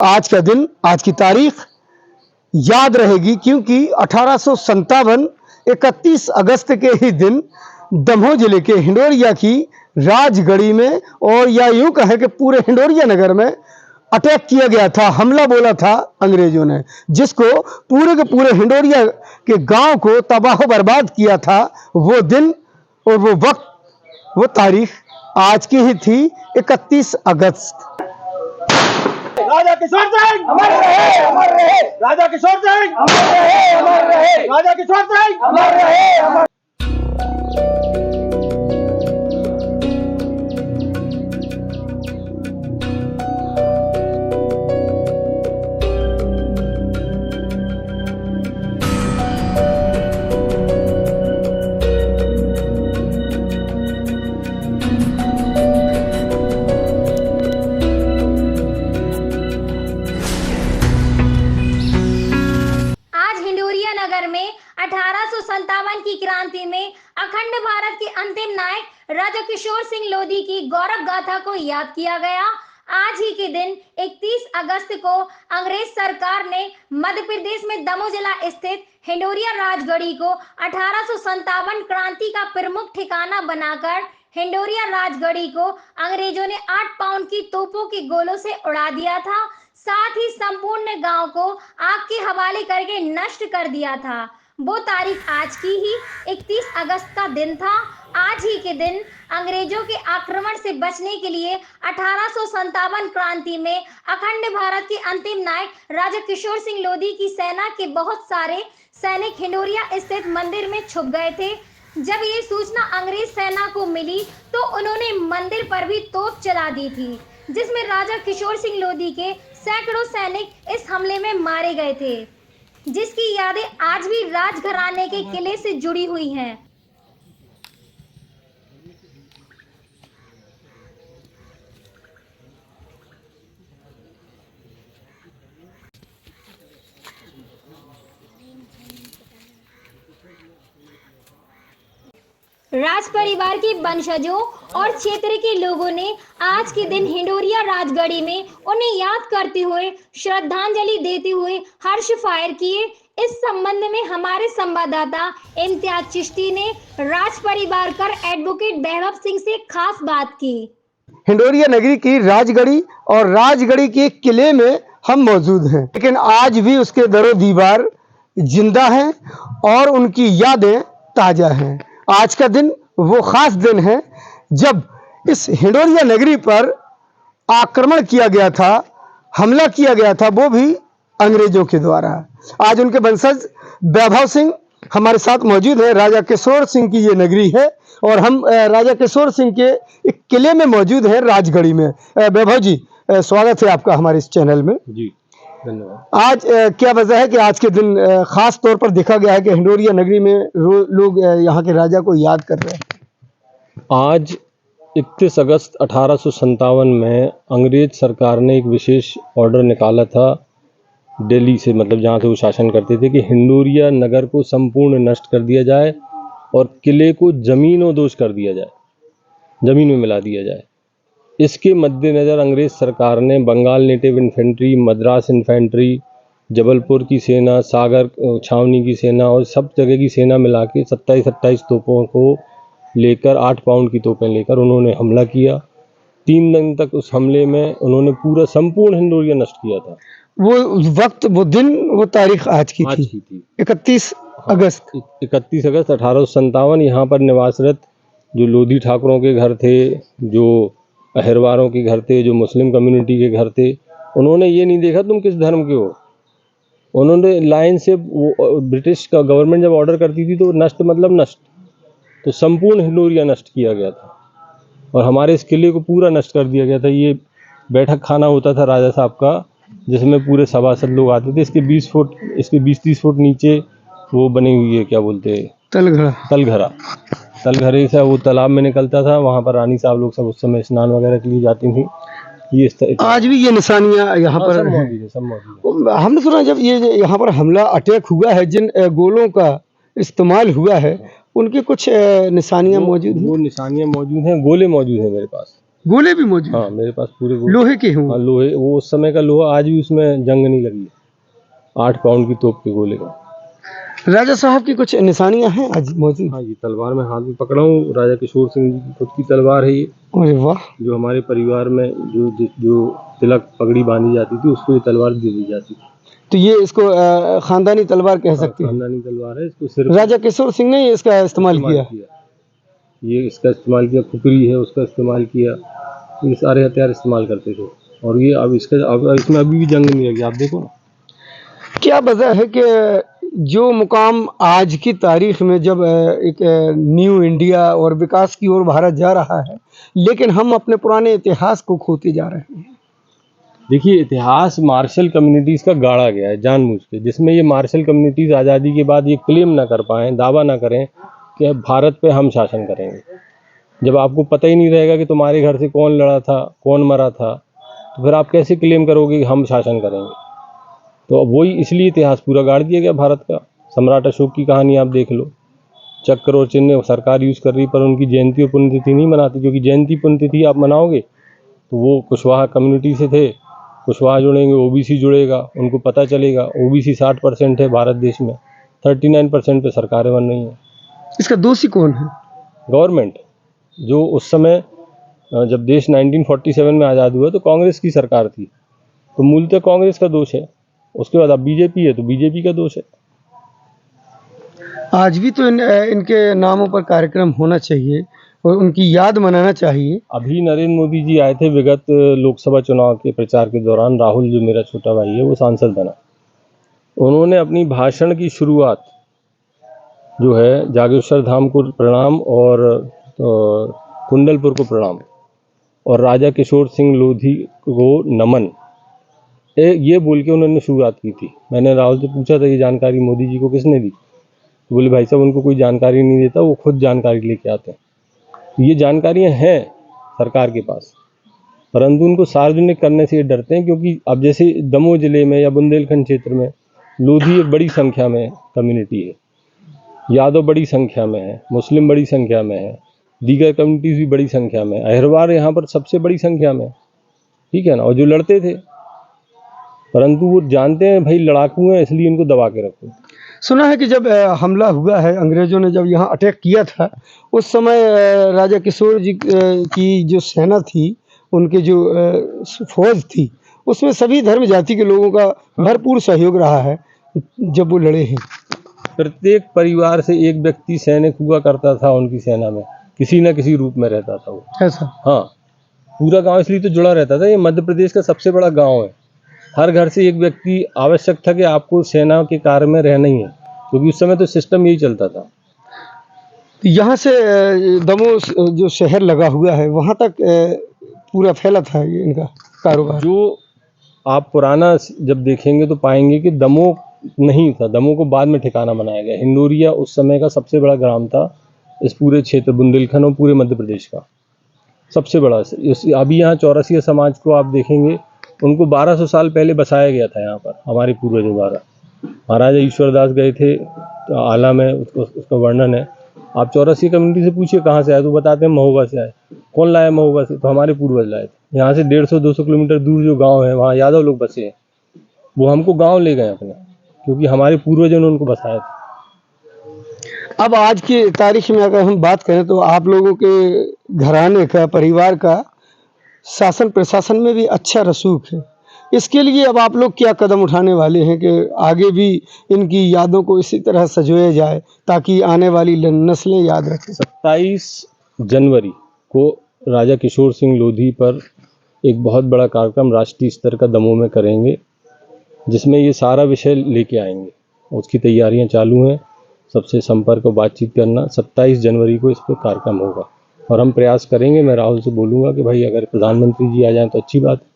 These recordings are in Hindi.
आज का दिन, आज की तारीख याद रहेगी क्योंकि 1857 31 अगस्त के ही दिन दमोह जिले के हिंडोरिया की राजगढ़ी में, और या यूं कहें कि पूरे हिंडोरिया नगर में अटैक किया गया था, हमला बोला था अंग्रेजों ने, जिसको पूरे के पूरे हिंडोरिया के गांव को तबाह बर्बाद किया था। वो दिन और वो वक्त, वो तारीख आज की ही थी, 31 अगस्त। राजा किशोर सिंह अमर रहे, अमर रहे। राजा किशोर सिंह अमर रहे, अमर रहे। राजा किशोर सिंह अमर रहे, अमर। नगर में 1857 की क्रांति में अखंड भारत के अंतिम नायक राजा किशोर सिंह लोधी की गौरव गाथा को याद किया गया। आज ही के दिन 31 अगस्त को अंग्रेज सरकार ने मध्य प्रदेश में दमोह जिला स्थित हिंडोरिया राजगढ़ी को 1857 क्रांति का प्रमुख ठिकाना बनाकर हिंडोरिया राजगढ़ी को अंग्रेजों ने 8 पाउंड की तोपों के गोलों से उड़ा दिया था। साथ ही संपूर्ण गांव को आग के हवाले करके नष्ट कर दिया था। वो तारीख आज की ही 31 अगस्त का दिन था। आज ही के दिन अंग्रेजों के आक्रमण से बचने के लिए 1857 क्रांति में अखंड भारत के अंतिम नायक राजा किशोर सिंह लोधी की सेना के बहुत सारे सैनिक हिंडोरिया स्थित मंदिर में छुप गए थे। जब ये सूचना अंग्रेज सेना को मिली तो उन्होंने मंदिर पर भी तोप चला दी थी, जिसमें राजा किशोर सिंह लोधी के सैकड़ों सैनिक इस हमले में मारे गए थे, जिसकी यादें आज भी राजघराने के किले से जुड़ी हुई हैं। राज परिवार के वंशजों और क्षेत्र के लोगों ने आज के दिन हिंडोरिया राजगढ़ी में उन्हें याद करते हुए श्रद्धांजलि देते हुए हर्ष फायर किए। इस संबंध में हमारे संवाददाता इम्तियाज चिश्ती ने राज परिवार कर एडवोकेट वैभव सिंह से खास बात की। हिंडोरिया नगरी की राजगढ़ी और राजगढ़ी के किले में हम मौजूद हैं, लेकिन आज भी उसके दरो दीवार जिंदा हैं और उनकी यादें ताजा हैं। आज का दिन वो खास दिन है जब इस हिंडोरिया नगरी पर आक्रमण किया गया था, हमला किया गया था, वो भी अंग्रेजों के द्वारा। आज उनके वंशज वैभव सिंह हमारे साथ मौजूद है। राजा किशोर सिंह की ये नगरी है और हम राजा किशोर सिंह के एक किले में मौजूद हैं, राजगढ़ी में। वैभव जी, स्वागत है आपका हमारे इस चैनल में। जी धन्यवाद। आज क्या वजह है कि आज के दिन खास तौर पर देखा गया है कि हिंडोरिया नगरी में लोग यहाँ के राजा को याद कर रहे हैं? आज 31 अगस्त 1857 में अंग्रेज सरकार ने एक विशेष ऑर्डर निकाला था दिल्ली से, मतलब जहाँ से वो शासन करते थे, कि हिंडोरिया नगर को संपूर्ण नष्ट कर दिया जाए और किले को जमीनों-दोष कर दिया जाए, जमीन में मिला दिया जाए। इसके मद्देनज़र अंग्रेज सरकार ने Bengal native infantry, Madras infantry, Jabalpur की सेना, सागर छावनी की सेना और सब जगह की सेना मिला के 27-28 तोपों को लेकर, 8 पाउंड की तोपें लेकर उन्होंने हमला किया। 3 दिन तक उस हमले में उन्होंने पूरा संपूर्ण हिंडोरिया नष्ट किया था। वो वक्त, वो दिन, वो तारीख आज की थी 31 अगस्त। 31 अगस्त 1857 यहाँ पर निवासरत जो लोधी ठाकुरों के घर थे, जो अहिरवारों के घर थे, जो मुस्लिम कम्युनिटी के घर थे, उन्होंने ये नहीं देखा तुम किस धर्म के हो। उन्होंने लाइन से, वो ब्रिटिश का गवर्नमेंट जब ऑर्डर करती थी तो नष्ट मतलब नष्ट, तो संपूर्ण हिंडोरिया नष्ट किया गया था और हमारे इस किले को पूरा नष्ट कर दिया गया था। ये बैठक खाना होता था राजा साहब का, जिसमें पूरे सभासद लोग आते थे। इसके 20 फुट, इसके 20-30 फुट नीचे वो बनी हुई है, क्या बोलते हैं, तलघरा। तलघरे से वो तालाब में निकलता था, वहाँ पर रानी साहब लोग सब उस समय स्नान वगैरह के लिए जाती थी। ये आज भी ये निशानियां यहाँ पर हैं। सब मौजूद है। हमने सुना जब ये यहाँ पर हमला अटैक हुआ है, जिन गोलों का इस्तेमाल हुआ है, उनकी कुछ निशानियां मौजूद हैं। वो निशानियां मौजूद हैं, गोले मौजूद हैं मेरे पास। गोले भी मौजूद हाँ मेरे पास पूरे गोले। लोहे के हैं वो? हाँ लोहे, वो उस समय का लोहा, आज भी उसमें जंग नहीं लगी है। 8 पाउंड की तोप के गोले का। राजा साहब की कुछ निशानियां हैं आज मौजूद? हाँ, ये तलवार मैं हाथ में पकड़ा हूँ, राजा किशोर सिंह जी की खुद की तलवार है ये, अरे वाह। जो हमारे परिवार में जो तिलक पगड़ी बांधी जाती थी उसको ये तलवार दे दी जाती थी। तो ये इसको खानदानी तलवार कह सकते हैं। खानदानी तलवार है, इसको सिर्फ राजा किशोर सिंह ने इसका इस्तेमाल किया। ये इसका इस्तेमाल किया, खुपरी है उसका इस्तेमाल किया, ये सारे हथियार इस्तेमाल करते थे। और ये अब इसमें अभी भी जंग नहीं लगी, आप देखो ना। क्या वजह है कि जो मुकाम आज की तारीख में जब एक न्यू इंडिया और विकास की ओर भारत जा रहा है, लेकिन हम अपने पुराने इतिहास को खोते जा रहे हैं? देखिए, इतिहास मार्शल कम्युनिटीज़ का गाड़ा गया है जानबूझ के, जिसमें ये मार्शल कम्युनिटीज़ आज़ादी के बाद ये क्लेम ना कर पाएँ, दावा ना करें कि अब भारत पे हम शासन करेंगे। जब आपको पता ही नहीं रहेगा कि तुम्हारे घर से कौन लड़ा था, कौन मरा था, तो फिर आप कैसे क्लेम करोगे कि हम शासन करेंगे? तो वही, इसलिए इतिहास पूरा गाड़ दिया गया भारत का। सम्राट अशोक की कहानी आप देख लो, चक्र और चिन्ह सरकार यूज़ कर रही, पर उनकी जयंती और पुण्यतिथि नहीं मनाती, क्योंकि जयंती पुण्यतिथि आप मनाओगे तो वो कुशवाहा कम्युनिटी से थे, कुशवाहा जुड़ेंगे, ओबीसी जुड़ेगा, उनको पता चलेगा ओबीसी 60% है भारत देश में, 39% पे सरकारें बन रही हैं। इसका दोषी कौन है? गवर्नमेंट, जो उस समय जब देश 1947 में आज़ाद हुआ तो कांग्रेस की सरकार थी, तो मूलतः कांग्रेस का दोष है। उसके बाद अब बीजेपी है तो बीजेपी का दोष है। आज भी तो इनके नामों पर कार्यक्रम होना चाहिए और उनकी याद मनाना चाहिए। अभी नरेंद्र मोदी जी आए थे विगत लोकसभा चुनाव के प्रचार के दौरान, राहुल जो मेरा छोटा भाई है वो सांसद बना, उन्होंने अपनी भाषण की शुरुआत जो है जागेश्वर धाम को प्रणाम और कुंडलपुर को प्रणाम और राजा किशोर सिंह लोधी को नमन, ये बोल के उन्होंने शुरुआत की थी। मैंने राहुल से पूछा था ये जानकारी मोदी जी को किसने दी, तो बोले भाई साहब उनको कोई जानकारी नहीं देता, वो खुद जानकारी लेके आते हैं। ये जानकारियां हैं सरकार के पास, परंतु उनको सार्वजनिक करने से ये डरते हैं, क्योंकि अब जैसे दमोह जिले में या बुंदेलखंड क्षेत्र में लोधी एक बड़ी संख्या में कम्युनिटी है, यादव बड़ी संख्या में है, मुस्लिम बड़ी संख्या में है, दीगर कम्युनिटीज़ भी बड़ी संख्या में, अहिरवार यहाँ पर सबसे बड़ी संख्या में, ठीक है ना, और जो लड़ते थे, परंतु वो जानते हैं भाई लड़ाकू हैं, इसलिए इनको दबा के रखो। सुना है कि जब हमला हुआ है, अंग्रेजों ने जब यहाँ अटैक किया था, उस समय राजा किशोर जी की जो सेना थी, उनके जो फौज थी, उसमें सभी धर्म जाति के लोगों का भरपूर सहयोग रहा है जब वो लड़े हैं। प्रत्येक परिवार से एक व्यक्ति सैनिक हुआ करता था उनकी सेना में, किसी न किसी रूप में रहता था वो। ऐसा? हाँ, पूरा गांव इसलिए तो जुड़ा रहता था। ये मध्य प्रदेश का सबसे बड़ा गांव है, हर घर से एक व्यक्ति आवश्यक था कि आपको सेना के कार्य में रहना ही है, क्योंकि उस समय तो सिस्टम यही चलता था। यहाँ से दमोह जो शहर लगा हुआ है वहाँ तक पूरा फैला था ये इनका कारोबार। जो आप पुराना जब देखेंगे तो पाएंगे कि दमोह नहीं था, दमोह को बाद में ठिकाना बनाया गया। हिंडोरिया उस समय का सबसे बड़ा ग्राम था इस पूरे क्षेत्र बुंदेलखंड और पूरे मध्य प्रदेश का सबसे बड़ा। अभी यहाँ चौरसिया समाज को आप देखेंगे, उनको 1200 साल पहले बसाया गया था यहाँ पर हमारे पूर्वजों द्वारा। महाराजा ईश्वरदास गए थे तो आला में उसका वर्णन है। आप चौरसिया कम्युनिटी से पूछिए कहाँ से आए तो बताते हैं महोबा से आए। कौन लाया महोबा से? तो हमारे पूर्वज लाए थे। यहाँ से 150-200 किलोमीटर दूर जो गांव है वहाँ यादव लोग बसे हैं, वो हमको गांव ले गए अपने, क्योंकि हमारे पूर्वजों ने उनको बसाया था। अब आज की तारीख में अगर हम बात करें तो आप लोगों के घराने का, परिवार का शासन प्रशासन में भी अच्छा रसूख है। इसके लिए अब आप लोग क्या कदम उठाने वाले हैं कि आगे भी इनकी यादों को इसी तरह सजोया जाए ताकि आने वाली नस्लें याद रखें? 27 जनवरी को राजा किशोर सिंह लोधी पर एक बहुत बड़ा कार्यक्रम राष्ट्रीय स्तर का दमोह में करेंगे, जिसमें ये सारा विषय लेके आएंगे। उसकी तैयारियां चालू हैं, सबसे संपर्क और बातचीत करना। 27 जनवरी को इस पर कार्यक्रम होगा और हम प्रयास करेंगे। मैं राहुल से बोलूँगा कि भाई अगर प्रधानमंत्री जी आ जाएं तो अच्छी बात है,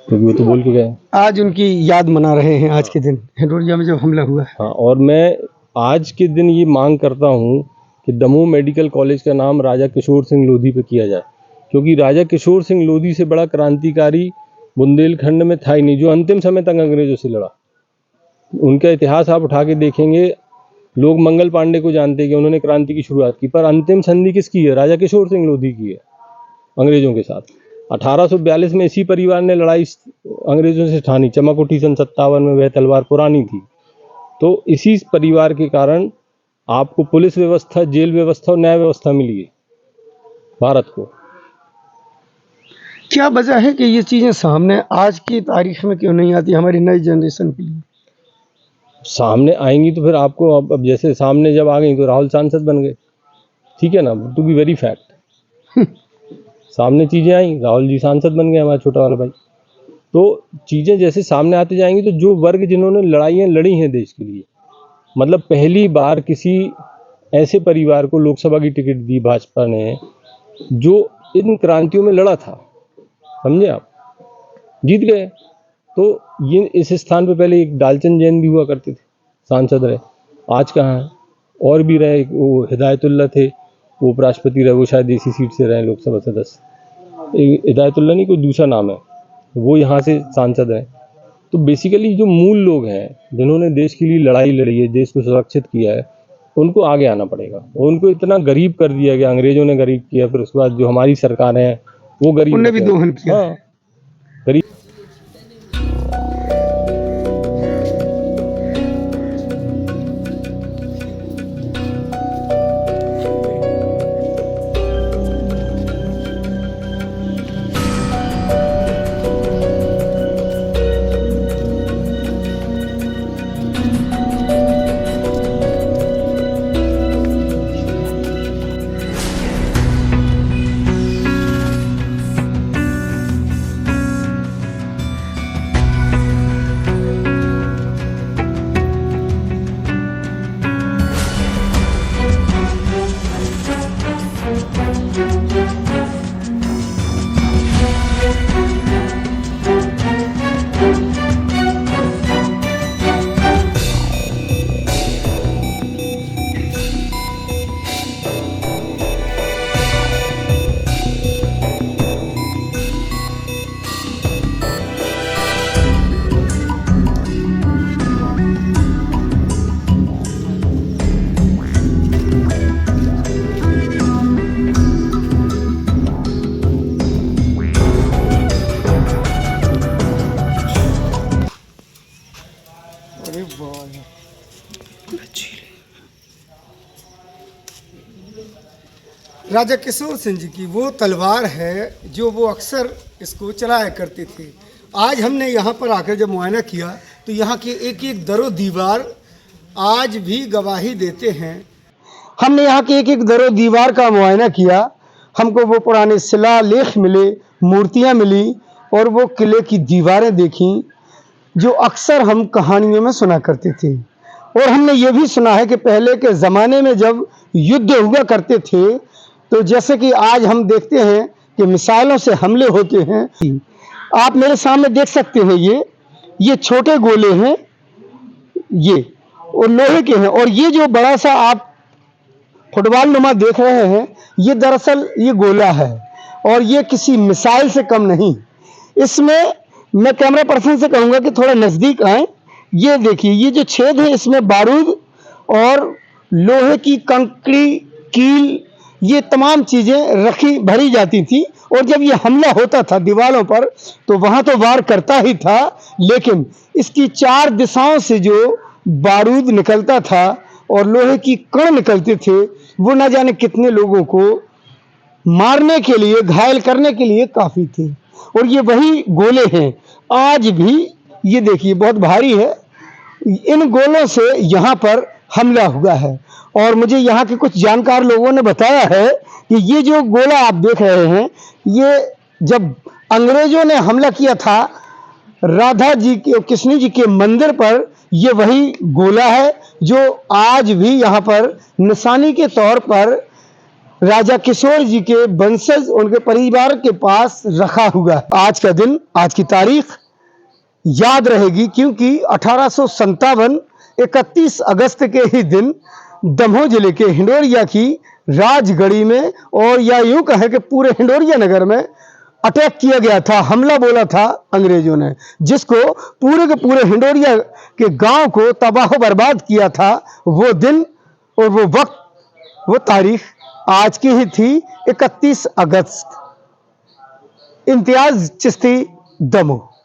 क्योंकि वो तो बोल के गए। आज उनकी याद मना रहे हैं आज के दिन हिंडोरिया में जब हमला हुआ है। हाँ, और मैं आज के दिन ये मांग करता हूँ कि दमोह मेडिकल कॉलेज का नाम राजा किशोर सिंह लोधी पे किया जाए, क्योंकि राजा किशोर सिंह लोधी से बड़ा क्रांतिकारी बुंदेलखंड में था ही नहीं, जो अंतिम समय तक अंग्रेजों से लड़ा। उनका इतिहास आप उठा के देखेंगे, लोग मंगल पांडे को जानते हैं कि उन्होंने क्रांति की शुरुआत की, पर अंतिम संधि किसकी है? राजा किशोर सिंह लोधी की है। अंग्रेजों के साथ। 1842 में इसी परिवार ने लड़ाई अंग्रेजों से ठानी। चमक उठी सन 57 में, वह तलवार पुरानी थी। तो इसी परिवार के कारण आपको पुलिस व्यवस्था, जेल व्यवस्था और न्याय व्यवस्था मिली है भारत को। क्या वजह है कि ये चीज़ें सामने आज की तारीख में क्यों नहीं आती हमारी नई जनरेशन के लिए? सामने आएंगी तो फिर आपको अब जैसे सामने जब आ गई तो राहुल सांसद बन गए, ठीक है ना, टू बी वेरी फैक्ट। सामने चीज़ें आई, राहुल जी सांसद बन गए, हमारा छोटा वाला भाई। तो चीज़ें जैसे सामने आती जाएंगी तो जो वर्ग जिन्होंने लड़ाइयाँ लड़ी हैं देश के लिए, मतलब पहली बार किसी ऐसे परिवार को लोकसभा की टिकट दी भाजपा ने जो इन क्रांतियों में लड़ा था, समझे आप, जीत गए। तो ये इस स्थान पे पहले एक दालचंद जैन भी हुआ करते थे, सांसद रहे, आज कहाँ हैं? और भी रहे, वो हिदायतुल्ला थे, वो उपराष्ट्रपति रहे, वो शायद इसी सीट से रहे लोकसभा सदस्य। हिदायतुल्ला नहीं, कोई दूसरा नाम है, वो यहाँ से सांसद हैं। तो बेसिकली जो मूल लोग हैं जिन्होंने देश के लिए लड़ाई लड़ी है, देश को सुरक्षित किया है, उनको आगे आना पड़ेगा। उनको इतना गरीब कर दिया गया, अंग्रेजों ने गरीब किया, फिर उसके बाद जो हमारी सरकार है वो गरीब, उन्हें भी दोहन किया। हाँ, गरीब। राजा किशोर सिंह जी की वो तलवार है जो वो अक्सर इसको चलाया करते थे। आज हमने यहाँ पर आकर जब मुआयना किया तो यहाँ के एक एक दरो दीवार आज भी गवाही देते हैं। हमने यहाँ के एक एक दरो दीवार का मुआयना किया, हमको वो पुराने शिलालेख मिले, मूर्तियाँ मिली और वो किले की दीवारें देखी जो अक्सर हम कहानियों में सुना करते थे। और हमने ये भी सुना है कि पहले के ज़माने में जब युद्ध हुआ करते थे तो जैसे कि आज हम देखते हैं कि मिसाइलों से हमले होते हैं। आप मेरे सामने देख सकते हैं, ये छोटे गोले हैं, ये और लोहे के हैं, और ये जो बड़ा सा आप फुटबॉल नुमा देख रहे हैं ये दरअसल ये गोला है और ये किसी मिसाइल से कम नहीं। इसमें मैं कैमरा पर्सन से कहूँगा कि थोड़ा नज़दीक आए। ये देखिए, ये जो छेद है इसमें बारूद और लोहे की कंकड़ी, कील, ये तमाम चीज़ें रखी भरी जाती थी। और जब ये हमला होता था दीवारों पर तो वहाँ तो वार करता ही था, लेकिन इसकी चार दिशाओं से जो बारूद निकलता था और लोहे की कण निकलते थे वो न जाने कितने लोगों को मारने के लिए, घायल करने के लिए काफ़ी थे। और ये वही गोले हैं आज भी, ये देखिए बहुत भारी है। इन गोलों से यहाँ पर हमला हुआ है और मुझे यहाँ के कुछ जानकार लोगों ने बताया है कि ये जो गोला आप देख रहे हैं ये जब अंग्रेजों ने हमला किया था राधा जी के, कृष्ण जी के मंदिर पर, ये वही गोला है जो आज भी यहाँ पर निशानी के तौर पर राजा किशोर जी के वंशज, उनके परिवार के पास रखा हुआ है। आज का दिन, आज की तारीख याद रहेगी क्योंकि 1857 31 अगस्त के ही दिन दमोह जिले के हिंडोरिया की राजगढ़ी में, और या यूं कहें कि पूरे हिंडोरिया नगर में अटैक किया गया था, हमला बोला था अंग्रेजों ने, जिसको पूरे के पूरे हिंडोरिया के गांव को तबाह बर्बाद किया था। वो दिन और वो वक्त, वो तारीख आज की ही थी, 31 अगस्त। इम्तियाज चिश्ती, दमोह।